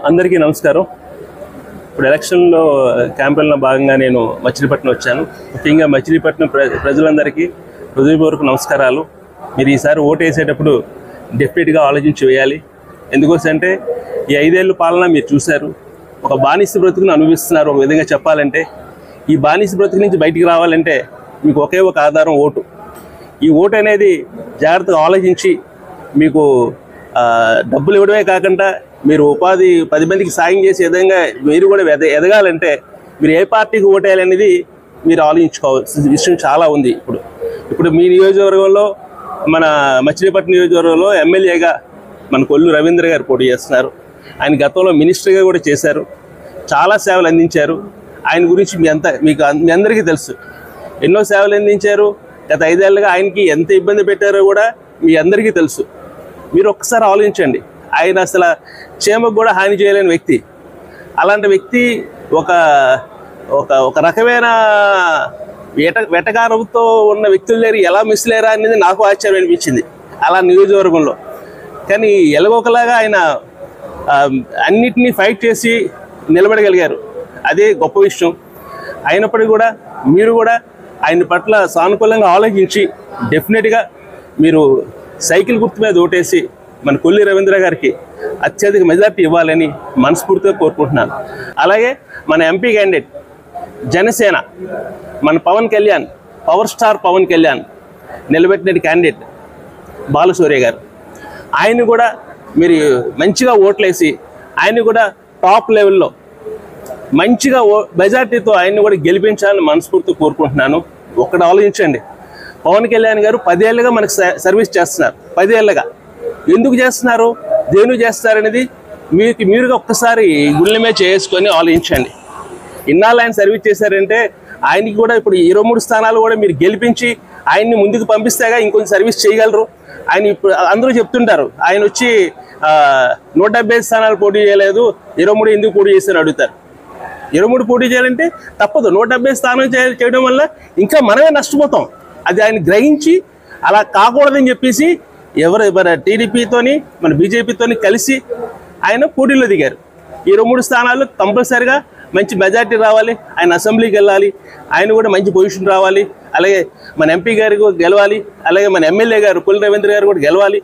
అందరికీ నమస్కారం. ఇప్పుడు ఎలక్షన్లో క్యాంపెయిన్లో భాగంగా నేను మచిలీపట్నం వచ్చాను. ముఖ్యంగా మచిలీపట్నం ప్రజలందరికీ హృదయపూర్వక నమస్కారాలు. మీరు ఈసారి ఓటు వేసేటప్పుడు డెఫినెట్గా ఆలోచించి వేయాలి. ఎందుకోసంటే ఈ 5 ఏళ్ళ పాలన మీరు చూశారు. ఒక బానిస బ్రతుకును అనుభవిస్తున్నారు. ఒక విధంగా చెప్పాలంటే ఈ బానిస బ్రతుకు నుంచి బయటికి రావాలంటే మీకు ఒకే ఒక ఆధారం ఓటు. ఈ ఓటు అనేది జాగ్రత్తగా ఆలోచించి మీకు డబ్బులు ఇవ్వడమే కాకుండా మీరు ఉపాధి 10 మందికి సాయం చేసే విధంగా మీరు కూడా ఎదగాలంటే మీరు ఏ పార్టీకి ఓటేయాలనేది మీరు ఆలోచించుకోవాల్సిన విషయం చాలా ఉంది. ఇప్పుడు మీ నియోజకవర్గంలో మన మచిలీపట్నం నియోజకవర్గంలో ఎమ్మెల్యేగా మన కొల్లు రవీంద్ర గారు పోటీ చేస్తున్నారు. ఆయన గతంలో మినిస్టర్గా కూడా చేశారు. చాలా సేవలు అందించారు. ఆయన గురించి మీ అందరికీ తెలుసు. ఎన్నో సేవలు అందించారు. గత 5 ఏళ్ళుగా ఆయనకి ఎంత ఇబ్బంది పెట్టారో కూడా మీ అందరికీ తెలుసు. మీరు ఒక్కసారి ఆలోచించండి. ఆయన అసలు క్షేమకు కూడా హాని చేయలేని వ్యక్తి. అలాంటి వ్యక్తి ఒక ఒక ఒక రకమైన వెటకారంతో ఉన్న వ్యక్తుల దగ్గర ఎలా మిస్లేరా అనేది నాకు ఆశ్చర్యం అనిపించింది అలా నియోజకవర్గంలో. కానీ ఎలాగోకలాగా ఆయన అన్నిటినీ ఫైట్ చేసి నిలబడగలిగారు. అదే గొప్ప విషయం. అయినప్పటికీ కూడా మీరు కూడా ఆయన పట్ల సానుకూలంగా ఆలోచించి డెఫినెట్గా మీరు సైకిల్ గుర్తు మీద ఓటేసి మన కొల్లి రవీంద్ర గారికి అత్యధిక మెజార్టీ ఇవ్వాలని మనస్ఫూర్తిగా కోరుకుంటున్నాను. అలాగే మన ఎంపీ క్యాండిడేట్ జనసేన మన పవన్ కళ్యాణ్, పవర్ స్టార్ పవన్ కళ్యాణ్ నిలబెట్టిన క్యాండిడేట్ బాలశౌర్య గారు, ఆయన కూడా మీరు మంచిగా ఓట్లేసి ఆయన కూడా టాప్ లెవెల్లో మంచిగా మెజార్టీతో ఆయన్ని కూడా గెలిపించాలని మనస్ఫూర్తిగా కోరుకుంటున్నాను. ఒక్కటి ఆలోచించండి. పవన్ కళ్యాణ్ గారు 10 ఏళ్ళుగా మనకు సర్వీస్ చేస్తున్నారు. 10 ఏళ్ళుగా ఎందుకు చేస్తున్నారు, దేనికి చేస్తారనేది మీరుగా ఒక్కసారి గుళ్ళ మీద చేసుకొని ఆలోచించండి. ఇన్నాళ్ళు ఆయన సర్వీస్ చేశారంటే ఆయనకి కూడా ఇప్పుడు 23 స్థానాలు కూడా మీరు గెలిపించి ఆయన్ని ముందుకు పంపిస్తేగా ఇంకొంచెం సర్వీస్ చేయగలరు. ఆయన ఇప్పుడు అందరూ చెప్తుంటారు ఆయన వచ్చి 175 స్థానాలు పోటీ చేయలేదు, 23 ఎందుకు పోటీ చేశారని అడుగుతారు. 23 పోటీ చేయాలంటే తప్పదు. 170 స్థానం చేయడం వల్ల ఇంకా మనమే నష్టపోతాం. అది ఆయన గ్రహించి అలా కాకూడదని చెప్పేసి మన టీడీపీతోని మన బీజేపీతోని కలిసి ఆయన పోటీలో దిగారు. 23 స్థానాలు కంపల్సరిగా మంచి మెజార్టీ రావాలి. ఆయన అసెంబ్లీకి వెళ్ళాలి. ఆయన కూడా మంచి పొజిషన్ రావాలి. అలాగే మన ఎంపీ గారికి గెలవాలి. అలాగే మన ఎమ్మెల్యే గారు కొల్లి రవీంద్ర గారు కూడా గెలవాలి.